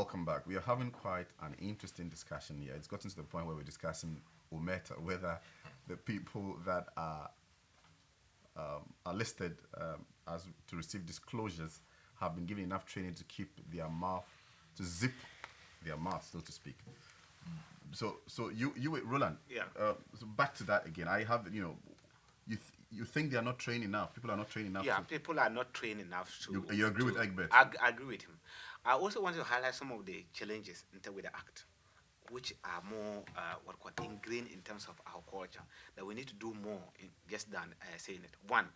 welcome back. We are having quite an interesting discussion here. It's gotten to the point where we're discussing Umeta, whether the people that are listed as to receive disclosures have been given enough training to keep their mouth, to zip their mouth, so to speak. So you Roland. Yeah. So back to that again. I have you think they are not trained enough? People are not trained enough. Yeah, people are not trained enough to. You agree with Egbert? I agree with him. I also want to highlight some of the challenges with the act, which are more ingrained in terms of our culture, that we need to do more just than saying it. One,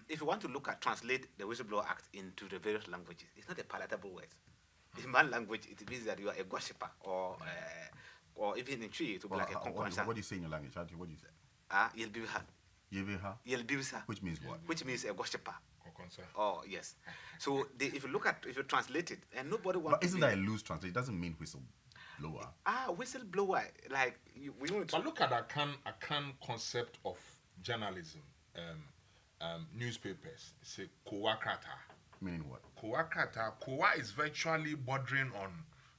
if you want to look at translate the Whistleblower Act into the various languages, it's not a palatable word. In one language, it means that you are a gossiper, or even in Tree, it will be like a conqueror. What do you say in your language? What do you say? Yelbiha. Yelbiha. Which means what? Which means a gossiper. Oh yes. So if you translate it, and nobody wants. But isn't that a loose translation? It doesn't mean whistleblower. Whistleblower, like we want to. But look at a concept of journalism, newspapers. Say Kowakrata. Meaning what? Kowa is virtually bordering on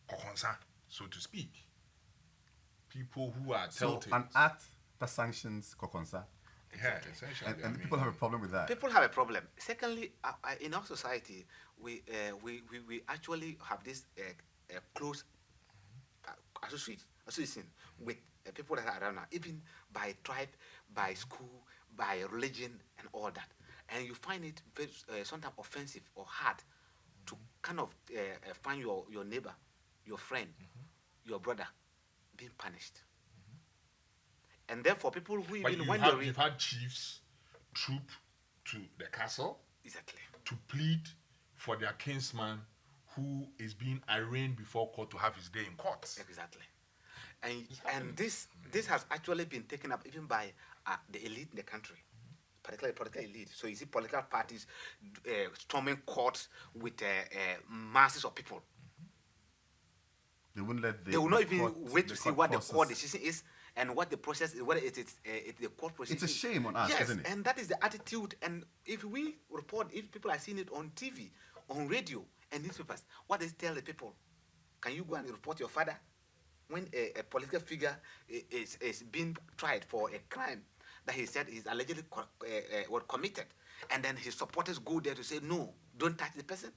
Kokonsa, so to speak. People who are so an act that sanctions Kokonsa. Yeah, essentially. And the people have a problem with that. People have a problem. Secondly, in our society, we actually have this close association with people that are around now, even by tribe, by school, by religion, and all that. And you find it very sometimes offensive or hard to kind of find your neighbor, your friend, your brother being punished. And therefore, people who even when you've had chiefs troop to the castle exactly to plead for their kinsman who is being arraigned before court to have his day in court. Exactly, and this has actually been taken up even by the elite in the country, particularly political elite. So you see political parties storming courts with masses of people. They wouldn't let they will not even wait to see what the court decision is. And what the process is, whether it's the court process. It's a shame on us, isn't it? And that is the attitude. And if we report, if people are seeing it on TV, on radio, and newspapers, what does it tell the people? Can you go and report your father when a political figure is being tried for a crime that he said is allegedly committed, and then his supporters go there to say, no, don't touch the person?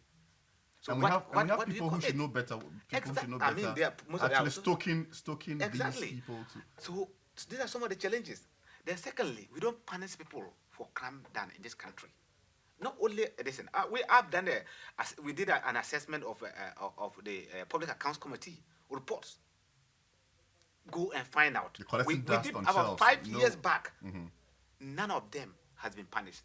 So we have people who should know better. People who should know better. I mean, they are actually stoking exactly. these people. So these are some of the challenges. Then secondly, we don't punish people for crime done in this country. Not only listen, we have done we did an assessment of the Public Accounts Committee reports. Go and find out. We did about 5 years back. Mm-hmm. None of them has been punished.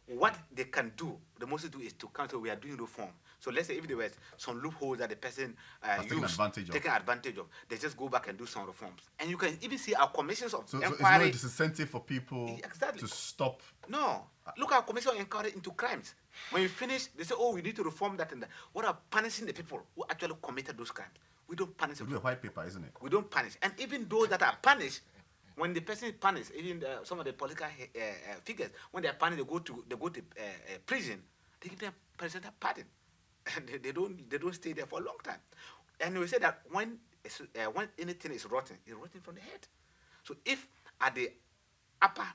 What they can do, the most they do is to counter. We are doing reform. So let's say if there was some loopholes that the person taking advantage of, they just go back and do some reforms. And you can even see our commissions of inquiry. So it's not a disincentive for people to stop. No, look at our commission of inquiry into crimes. When you finish, they say, "Oh, we need to reform that and that." What are punishing the people who actually committed those crimes? We don't punish them. We do a white paper, isn't it? We don't punish, and even those that are punished. When the person is punished, even some of the political figures, when they are punished, they go to prison. They give them presidential pardon, and they don't stay there for a long time. And we say that when anything is rotten, it's rotten from the head. So if at the upper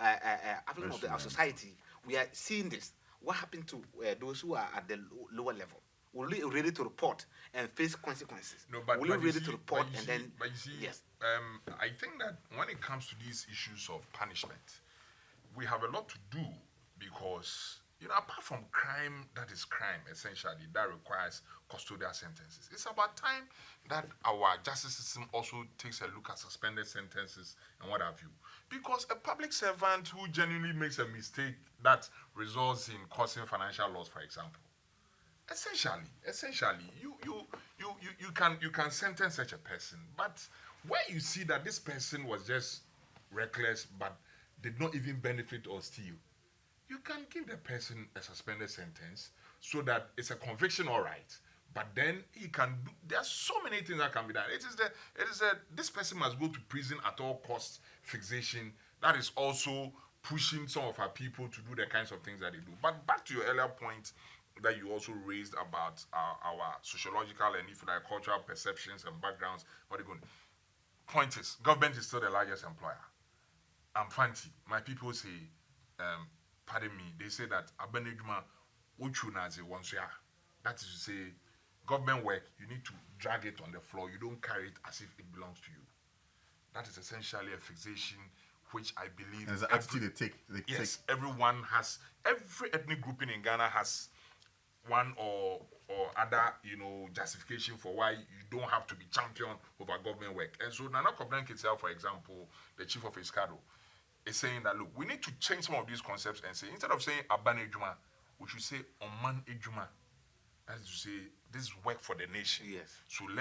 of our society we are seeing this, what happened to those who are at the lower level? Will we ready to report and face consequences? No, but will we ready to report and then? But you see, yes. I think that when it comes to these issues of punishment, we have a lot to do because apart from crime that is crime essentially that requires custodial sentences, it's about time that our justice system also takes a look at suspended sentences and what have you. Because a public servant who genuinely makes a mistake that results in causing financial loss, for example. Essentially, you can sentence such a person, but where you see that this person was just reckless but did not even benefit or steal, you can give the person a suspended sentence so that it's a conviction, all right. But then he can do. There are so many things that can be done. This person must go to prison at all costs. Fixation that is also pushing some of our people to do the kinds of things that they do. But back to your earlier point that you also raised about our sociological and if you like cultural perceptions and backgrounds. What are you going? Point is, government is still the largest employer. I'm fancy. My people say, pardon me, they say that Abenejuma Uchunazi once ya. That is to say, government work, you need to drag it on the floor. You don't carry it as if it belongs to you. That is essentially a fixation which I believe. And the attitude they take. Yes, everyone has, every ethnic grouping in Ghana has one or other, justification for why you don't have to be champion over government work. And so Nana Koblank itself, for example, the chief of Escado, is saying that, look, we need to change some of these concepts and say, instead of saying Aban Ejuma, we should say Oman Ejuma. That is to say, this is work for the nation. Yes. So let's